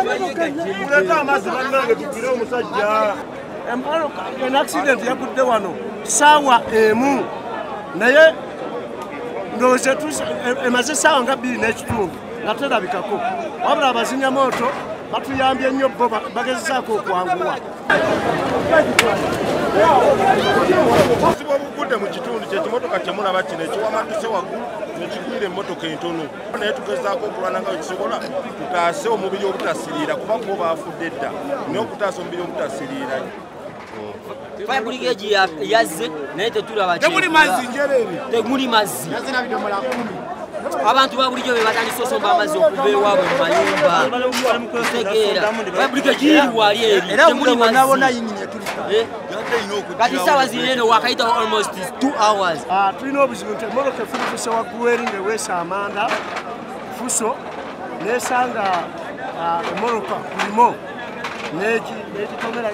Kuleta amazi bannange tukire omusajja. An accident yakudde wano sawa emu naye ndoze emaze sawa nga 2 n'ekitundu nga terabikako wabula abazinya moto batuyambye nnyo bo bagezesaako okwanguwa. Obugudde mu kitundu ky'ekimotoka kyemulaba kino ekiwamatuse waggulu nekigwira emmotoka entono naye tugezaako okulwana nga wekisobola tutaase omubiri obutasiriira kuba bo baafudde dda naye okutaasa omubiri obutasiriira. Fire brigade yazze naye tetulaba temuli mazzi njereere temuli mazzi abantu babulijjo be batandise osomba amazzi okuva ewaabwe mu mayumba tegeera fire brigade iri wali eri temuli mazzi kati saawa ziri eno wakayitawo almost 2 hours. Tulina obuzibu nti emmotoka efulufuse waggulu eri ng'eweesa amanda fuso nesanga emmotoka kulimo n'ekitomera